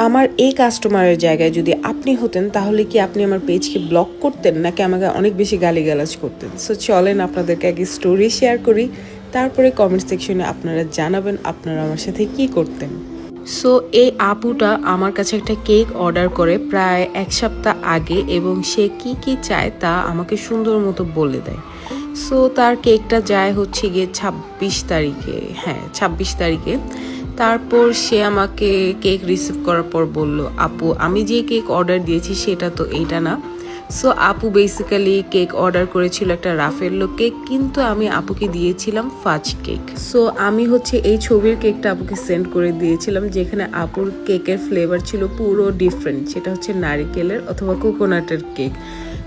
আমার এই কাস্টমারের জায়গায় যদি আপনি হতেন তাহলে কি আপনি আমার পেজকে ব্লক করতেন নাকি আমাকে অনেক বেশি গালিগালাজ করতেন? সো চলেন আপনাদেরকে আগে স্টোরি শেয়ার করি, তারপরে কমেন্ট সেকশনে আপনারা জানাবেন আপনারা আমার সাথে কি করতেন। সো এই আপুটা আমার কাছে একটা কেক অর্ডার করে প্রায় 1 সপ্তাহ আগে এবং সে কি কি চায় তা আমাকে সুন্দর মতো বলে দেয়। সো তার কেকটা যায় হচ্ছে গিয়ে 26 তারিখে, হ্যাঁ 26 তারিখে। তারপর সে আমাকে কেক রিসিভ করার পর বলল, আপু আমি যে কেক অর্ডার দিয়েছি সেটা তো এইটা না। সো আপু বেসিক্যালি কেক অর্ডার করেছিল একটা রাফেল্লো কেক, কিন্তু আমি আপুকে দিয়েছিলাম ফাজ কেক। সো আমি হচ্ছে এই ছবির কেকটা আপুকে সেন্ড করে দিয়েছিলাম, যেখানে আপুর কেকের ফ্লেভার ছিল পুরো ডিফারেন্ট, সেটা হচ্ছে নারিকেলের অথবা কোকোনাটের কেক।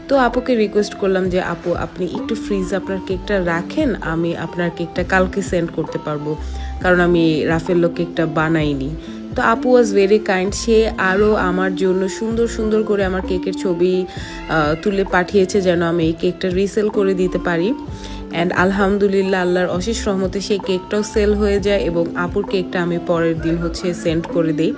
তো আপুকে রিকোয়েস্ট করলাম যে আপু আপনি একটু ফ্রিজে আপনার কেকটা রাখেন, আমি আপনার কেকটা কালকে সেন্ড করতে পারবো, কারণ আমি রাফেল্লো কেকটা বানাইনি। তো আপু ওয়াজ ভেরি কাইন্ড, সে আরও আমার জন্য সুন্দর সুন্দর করে আমার কেকের ছবি তুলে পাঠিয়েছে যেন আমি এই কেকটা রিসেল করে দিতে পারি। অ্যান্ড আলহামদুলিল্লাহ আল্লাহর অশেষ রহমতে সেই কেকটাও সেল হয়ে যায় এবং আপুর কেকটা আমি পরের দিন হচ্ছে সেন্ড করে দিই।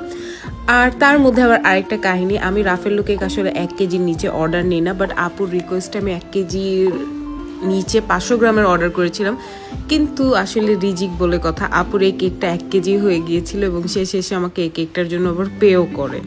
আর তার মধ্যে আবার আরেকটা কাহিনী, আমি রাফেল্লো কেক আসলে 1 কেজির নিচে অর্ডার নিই না, বাট আপুর রিকোয়েস্টে আমি 1 কেজির নিচে 500 গ্রামের অর্ডার করেছিলাম, কিন্তু আসলে রিজিক বলে কথা, আপুর এই কেকটা 1 কেজি হয়ে গিয়েছিল এবং সে শেষে আমাকে এই কেকটার জন্য আবার পেও করে।